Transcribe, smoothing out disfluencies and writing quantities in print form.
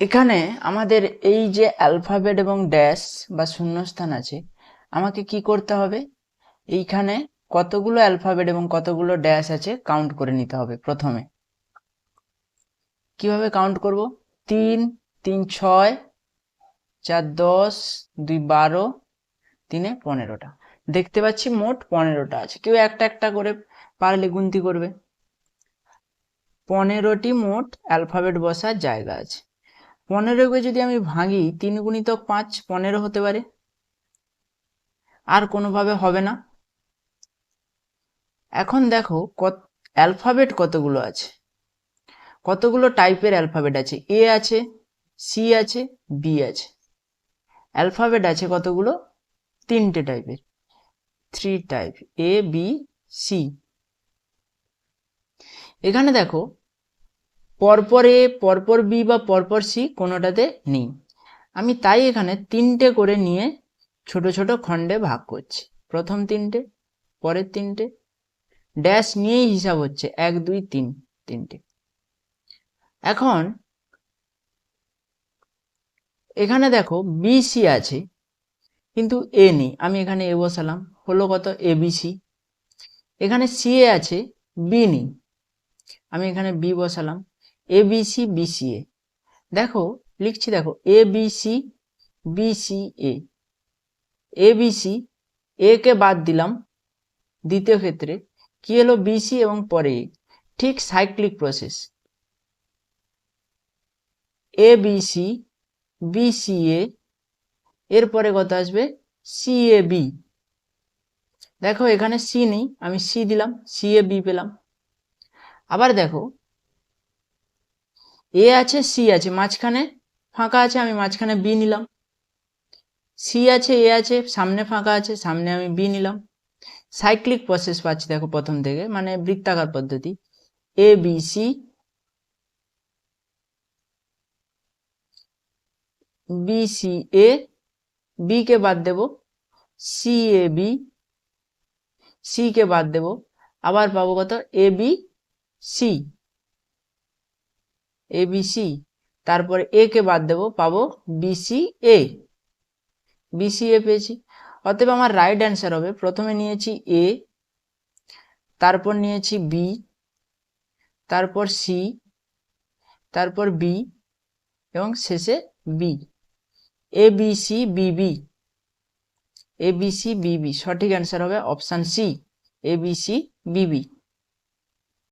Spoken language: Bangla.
এখানে আমাদের এই যে অ্যালফাবেট এবং ড্যাশ বা শূন্যস্থান আছে, আমাকে কি করতে হবে? এইখানে কতগুলো অ্যালফাবেট এবং কতগুলো ড্যাশ আছে কাউন্ট করে নিতে হবে। প্রথমে কিভাবে কাউন্ট করব? 3 3 6 4 10 2 12 3 15টা। দেখতে পাচ্ছি মোট 15টা আছে। কেউ একটা একটা করে পারলে গুনতি করবে। 15টি মোট অ্যালফাবেট বসার জায়গা আছে। 15কে যদি আমি ভাঙি, 3 গুণিতক 5 15 হতে পারে, আর কোনোভাবে হবে না। এখন দেখো অ্যালফাবেট কতগুলো আছে, কতগুলো টাইপের অ্যালফাবেট আছে। এ আছে, সি আছে, বি আছে। অ্যালফাবেট আছে কতগুলো? 3টে টাইপের, 3 টাইপ, এ বি সি। এখানে দেখো পরপর এ, পরপর বি বা পরপর সি কোনোটাতে নেই। আমি তাই এখানে 3টে করে নিয়ে ছোট ছোট খণ্ডে ভাগ করছি। প্রথম 3টে, পরের 3টে, ড্যাশ নিয়েই হিসাব হচ্ছে 1 2 3 3টে। এখন এখানে দেখো বি সি আছে কিন্তু এ নেই, আমি এখানে এ বসালাম, হলো কত? A B C. এখানে সি এ আছে, বি নেই, আমি এখানে বি বসালাম, A B C B C এ। দেখো লিখছি, দেখো A B C B C A. A B C, এ কে বাদ দিলাম দ্বিতীয় ক্ষেত্রে, কি হলো? বি সি এবং পরে এ। ঠিক cyclic process, A B C B C এ, এরপরে কত আসবে? C A B. দেখো এখানে সি নেই, আমি সি দিলাম, সি এ বি পেলাম। আবার দেখো এ আছে, সি আছে, মাঝখানে ফাঁকা আছে, আমি মাঝখানে বি নিলাম। সি আছে, এ আছে, সামনে ফাঁকা আছে, সামনে আমি বি নিলাম। সাইক্লিক প্রসেস পাচ্ছি দেখো প্রথম থেকে, মানে বৃত্তাকার পদ্ধতি। A B C B C A, B কে বাদ দেব, C A B, C K বাদ দেব, আবার পাবো কত? A B C, A B C. তারপরে এ কে বাদ দেব, পাবো বি সি এ, বি সি এ পেয়েছি। অতএব আমার রাইট অ্যান্সার হবে, প্রথমে নিয়েছি এ, তারপর নিয়েছি বি, তারপর সি, তারপর বি এবং শেষে B. A B C B B, A B C B B. সঠিক অ্যান্সার হবে option C, A B C B B.